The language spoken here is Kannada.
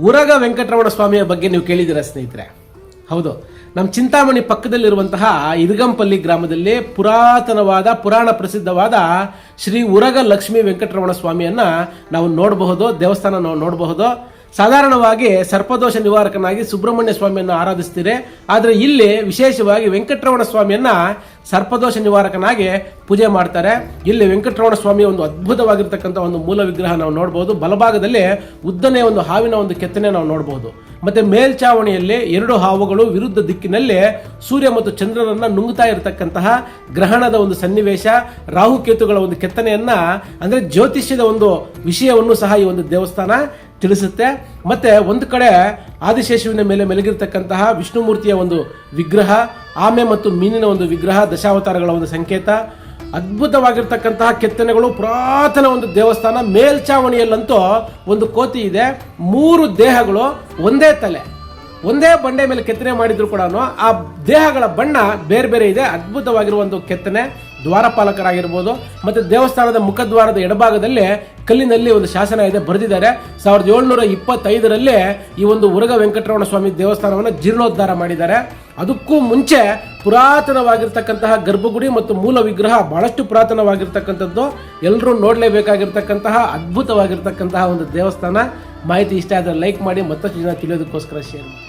ಉರಗ ವೆಂಕಟರಮಣ ಸ್ವಾಮಿಯ ಬಗ್ಗೆ ನೀವು ಕೇಳಿದ್ದೀರಾ ಸ್ನೇಹಿತರೆ? ಹೌದು, ನಮ್ಮ ಚಿಂತಾಮಣಿ ಪಕ್ಕದಲ್ಲಿರುವಂತಹ ಇರಗಂಪಲ್ಲಿ ಗ್ರಾಮದಲ್ಲಿ ಪುರಾತನವಾದ ಪುರಾಣ ಪ್ರಸಿದ್ಧವಾದ ಶ್ರೀ ಉರಗ ಲಕ್ಷ್ಮೀ ವೆಂಕಟರಮಣ ಸ್ವಾಮಿಯನ್ನ ನಾವು ನೋಡಬಹುದು. ದೇವಸ್ಥಾನ ನಾವು ನೋಡಬಹುದು. ಸಾಧಾರಣವಾಗಿ ಸರ್ಪದೋಷ ನಿವಾರಕನಾಗಿ ಸುಬ್ರಹ್ಮಣ್ಯ ಸ್ವಾಮಿಯನ್ನು ಆರಾಧಿಸ್ತೀರಿ, ಆದರೆ ಇಲ್ಲಿ ವಿಶೇಷವಾಗಿ ವೆಂಕಟರಮಣ ಸ್ವಾಮಿಯನ್ನ ಸರ್ಪದೋಷ ನಿವಾರಕನಾಗಿ ಪೂಜೆ ಮಾಡ್ತಾರೆ. ಇಲ್ಲಿ ವೆಂಕಟರಮಣ ಸ್ವಾಮಿಯ ಒಂದು ಅದ್ಭುತವಾಗಿರ್ತಕ್ಕಂಥ ಒಂದು ಮೂಲ ವಿಗ್ರಹ ನಾವು ನೋಡಬಹುದು. ಬಲಭಾಗದಲ್ಲಿ ಉದ್ದನೆಯ ಒಂದು ಹಾವಿನ ಒಂದು ಕೆತ್ತನೆ ನಾವು ನೋಡಬಹುದು. ಮತ್ತೆ ಮೇಲ್ಚಾವಣಿಯಲ್ಲಿ 2 ಹಾವುಗಳು ವಿರುದ್ಧ ದಿಕ್ಕಿನಲ್ಲಿ ಸೂರ್ಯ ಮತ್ತು ಚಂದ್ರರನ್ನ ನುಂಗುತ್ತಾ ಇರತಕ್ಕಂತಹ ಗ್ರಹಣದ ಒಂದು ಸನ್ನಿವೇಶ, ರಾಹುಕೇತುಗಳ ಒಂದು ಕೆತ್ತನೆಯನ್ನ ಅಂದ್ರೆ ಜ್ಯೋತಿಷ್ಯದ ಒಂದು ವಿಷಯವನ್ನು ಸಹ ಈ ಒಂದು ದೇವಸ್ಥಾನ ತಿಳಿಸುತ್ತೆ. ಮತ್ತೆ ಒಂದು ಕಡೆ ಆದಿಶೇಷುವಿನ ಮೇಲೆ ಮೆಲಗಿರ್ತಕ್ಕಂತಹ ವಿಷ್ಣುಮೂರ್ತಿಯ ಒಂದು ವಿಗ್ರಹ, ಆಮೆ ಮತ್ತು ಮೀನಿನ ಒಂದು ವಿಗ್ರಹ, ದಶಾವತಾರಗಳ ಒಂದು ಸಂಕೇತ, ಅದ್ಭುತವಾಗಿರ್ತಕ್ಕಂತಹ ಕೆತ್ತನೆಗಳು, ಪುರಾತನ ಒಂದು ದೇವಸ್ಥಾನ. ಮೇಲ್ಚಾವಣಿಯಲ್ಲಂತೂ ಒಂದು ಕೋತಿ ಇದೆ, 3 ದೇಹಗಳು, ಒಂದೇ ತಲೆ, ಒಂದೇ ಬಂಡೆ ಮೇಲೆ ಕೆತ್ತನೆ ಮಾಡಿದ್ರು ಕೂಡ ಆ ದೇಹಗಳ ಬಣ್ಣ ಬೇರೆ ಬೇರೆ ಇದೆ. ಅದ್ಭುತವಾಗಿರುವ ಒಂದು ಕೆತ್ತನೆ. ದ್ವಾರಪಾಲಕರಾಗಿರ್ಬೋದು. ಮತ್ತೆ ದೇವಸ್ಥಾನದ ಮುಖದ್ವಾರದ ಎಡಭಾಗದಲ್ಲಿ ಕಲ್ಲಿನಲ್ಲಿ ಒಂದು ಶಾಸನ ಇದೆ, ಬರೆದಿದ್ದಾರೆ. 1725ರಲ್ಲಿ ಈ ಒಂದು ಉರಗ ವೆಂಕಟರಮಣ ಸ್ವಾಮಿ ದೇವಸ್ಥಾನವನ್ನು ಜೀರ್ಣೋದ್ಧಾರ ಮಾಡಿದ್ದಾರೆ. ಅದಕ್ಕೂ ಮುಂಚೆ ಪುರಾತನವಾಗಿರ್ತಕ್ಕಂತಹ ಗರ್ಭಗುಡಿ ಮತ್ತು ಮೂಲ ವಿಗ್ರಹ ಬಹಳಷ್ಟು ಪುರಾತನವಾಗಿರ್ತಕ್ಕಂಥದ್ದು. ಎಲ್ಲರೂ ನೋಡಲೇಬೇಕಾಗಿರ್ತಕ್ಕಂತಹ ಅದ್ಭುತವಾಗಿರ್ತಕ್ಕಂತಹ ಒಂದು ದೇವಸ್ಥಾನ. ಮಾಹಿತಿ ಇಷ್ಟ ಆದರೆ ಲೈಕ್ ಮಾಡಿ, ಮತ್ತಷ್ಟು ಜನ ತಿಳಿಯೋದಕ್ಕೋಸ್ಕರ ಶೇರ್ ಮಾಡಿ.